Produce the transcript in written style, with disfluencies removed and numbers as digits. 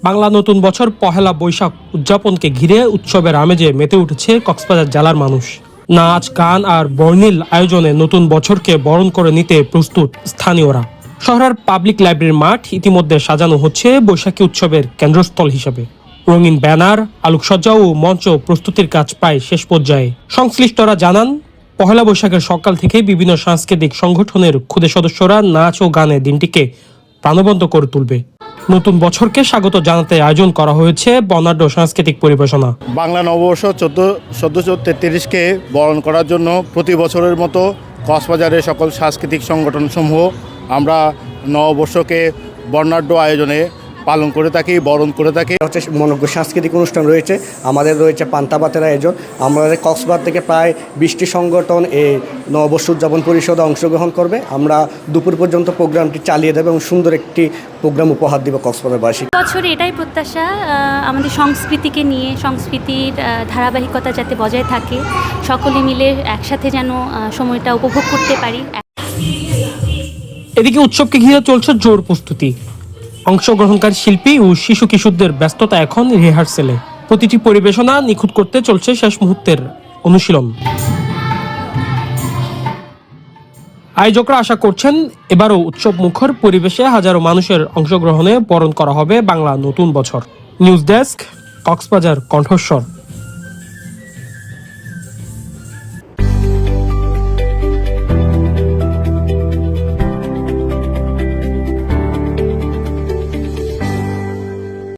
বাংলা নতুন বছর পহেলা বৈশাখ উদযাপনকে ঘিরে উৎসবের আমেজে মেতে উঠেছে কক্সবাজার জেলার মানুষ। নাচ, গান আর বর্ণিল আয়োজনে নতুন বছরকে বরণ করে নিতে প্রস্তুত স্থানীয়রা। শহরের পাবলিক লাইব্রেরির মাঠ ইতিমধ্যে সাজানো হচ্ছে বৈশাখী উৎসবের কেন্দ্রস্থল হিসেবে। রঙিন ব্যানার, আলোকসজ্জা ও মঞ্চ প্রস্তুতির কাজ প্রায় শেষ পর্যায়ে। সংশ্লিষ্টরা জানান, পহেলা বৈশাখের সকাল থেকেই বিভিন্ন সাংস্কৃতিক সংগঠনের ক্ষুদে সদস্যরা নাচ ও গানে দিনটিকে প্রাণবন্ত করে তুলবে। নতুন বছরকে স্বাগত জানাতে আয়োজন করা হয়েছে বর্ণাঢ্য সাংস্কৃতিক পরিবেশনা। বাংলা নববর্ষ 1433কে বরণ করার জন্য প্রতি বছরের মতো কক্সবাজারের সকল সাংস্কৃতিক সংগঠনসমূহ আমরা নববর্ষকে বর্ণাঢ্য আয়োজনে পালন করে থাকি, বরণ করে থাকি। হচ্ছে মনোজ্ঞ সাংস্কৃতিক অনুষ্ঠান রয়েছে, আমাদের রয়েছে পান্তাভাতের আয়োজন। আমাদের কক্সবাজার থেকে প্রায় 20টি সংগঠন এই নববর্ষ উদযাপন পরিষদে অংশগ্রহণ করবে। আমরা দুপুর পর্যন্ত প্রোগ্রামটি চালিয়ে দেবো এবং সুন্দর একটি প্রোগ্রাম উপহার দিব কক্সবাজারবাসী। বছরে এটাই প্রত্যাশা, আমাদের সংস্কৃতিকে নিয়ে, সংস্কৃতির ধারাবাহিকতা যাতে বজায় থাকে, সকলে মিলে একসাথে যেন সময়টা উপভোগ করতে পারি। এদিকে উৎসবকে ঘিরে চলছে জোর প্রস্তুতি। অংশগ্রহণকারী শিল্পী ও শিশু কিশোরদের ব্যস্ততা এখন রিহার্সেলে। প্রতিটি পরিবেশনা নিখুঁত করতে চলছে শেষ মুহূর্তের অনুশীলন। আয়োজকরা আশা করছেন, এবারও উৎসব মুখর পরিবেশে হাজারো মানুষের অংশগ্রহণে বরণ করা হবে বাংলা নতুন বছর। নিউজ ডেস্ক, কক্সবাজার কণ্ঠস্বর।